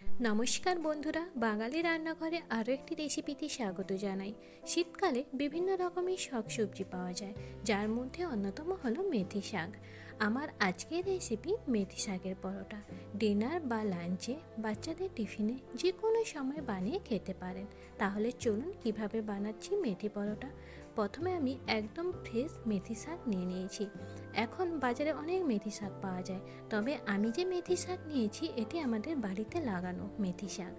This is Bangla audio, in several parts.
নমস্কার বন্ধুরা, বাঙালি রান্নাঘরে আরও একটি রেসিপিতে স্বাগত জানাই। শীতকালে বিভিন্ন রকমের শাকসবজি পাওয়া যায়, যার মধ্যে অন্যতম হলো মেথি শাক। আমার আজকের রেসিপি মেথি শাকের পরোটা। ডিনার বা লাঞ্চে, বাচ্চাদের টিফিনে যে কোনো সময় বানিয়ে খেতে পারেন। তাহলে চলুন কিভাবে বানাচ্ছি মেথি পরোটা। প্রথমে আমি একদম ফ্রেশ মেথি শাক নিয়ে নিয়েছি। এখন বাজারে অনেক মেথি শাক পাওয়া যায়, তবে আমি যে মেথি শাক নিয়েছি এটি আমাদের বাড়িতে লাগানো মেথি শাক,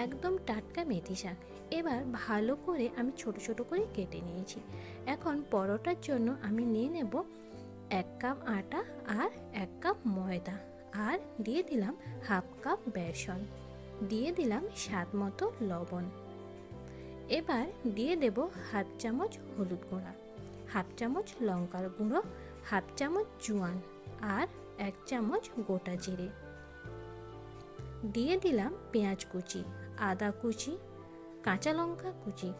একদম টাটকা মেথি শাক। এবার ভালো করে আমি ছোট ছোট করে কেটে নিয়েছি। এখন পরোটার জন্য আমি নিয়ে নেব 1 কাপ আটা আর 1 কাপ ময়দা, আর দিয়ে দিলাম হাফ কাপ বেসন, দিয়ে দিলাম স্বাদ মতো লবণ। এবার দিয়ে দেব হাফ চামচ হলুদ গুঁড়া, হাফ চামচ লঙ্কার গুঁড়ো, হাফ চামচ জোয়ান আর 1 চামচ গোটা জিরে। দিয়ে দিলাম পেঁয়াজ কুচি, আদা কুচি, কাঁচা লঙ্কা কুচি।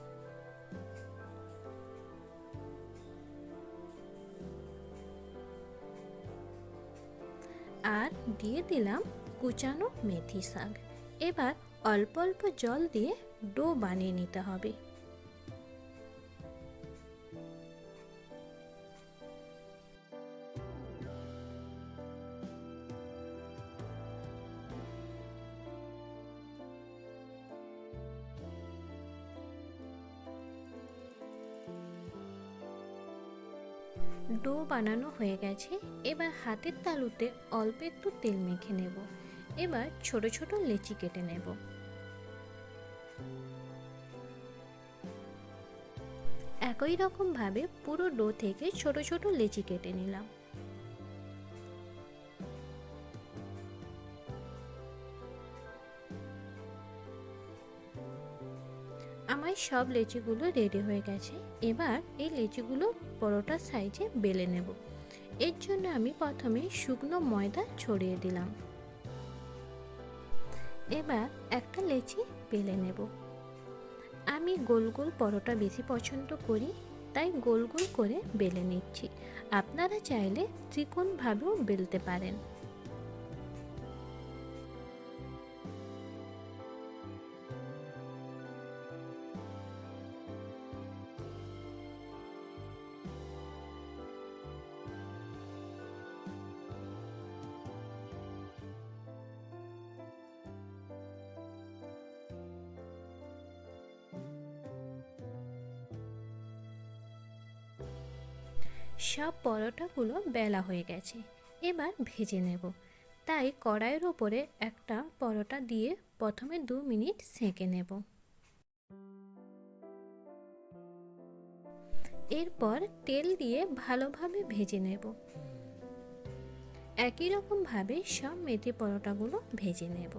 আর দিয়ে দিলাম কুচানো মেথি শাক। এবার অল্প অল্প জল দিয়ে ডো বানিয়ে নিতে হবে। ডো বানানো হয়ে গেছে। এবার হাতের তালুতে অল্প একটু তেল মেখে নেব। এবার ছোট ছোট লেচি কেটে নেব। একই রকম ভাবে পুরো ডো থেকে ছোট ছোট লেচি কেটে নিলাম। আমার সব লেচিগুলো রেডি হয়ে গেছে। এবার এই লেচিগুলো পরোটার সাইজে বেলে নেব। এর জন্য আমি প্রথমে শুকনো ময়দা ছড়িয়ে দিলাম। এবার একটা লেচি বেলে নেব। আমি গোল গোল পরোটা বেশি পছন্দ করি, তাই গোল গোল করে বেলে নিচ্ছি। আপনারা চাইলে ত্রিকোণভাবেও বেলতে পারেন। সব পরোটাগুলো বেলা হয়ে গেছে। এবার ভেজে নেব। তাই কড়াইয়ের ওপরে একটা পরোটা দিয়ে প্রথমে 2 মিনিট সেঁকে নেব। এরপর তেল দিয়ে ভালোভাবে ভেজে নেব। একই রকম ভাবে সব মেথি পরোটাগুলো ভেজে নেব।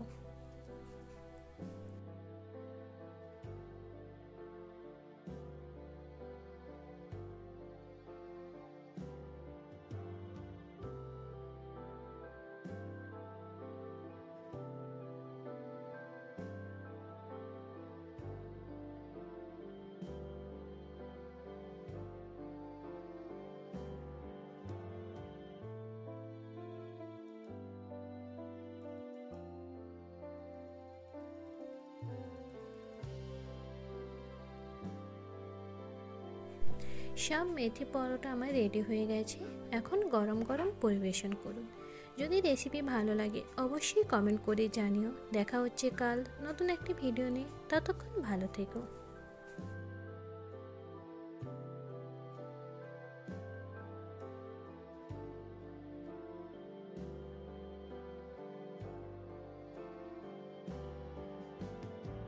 সব মেথি পরোটা আমার রেডি হয়ে গেছে। এখন গরম গরম পরিবেশন করুন। যদি রেসিপি ভালো লাগে অবশ্যই কমেন্ট করে জানিও। দেখা হচ্ছে কাল নতুন একটি ভিডিও নিয়ে। ততক্ষণ ভালো থেকো।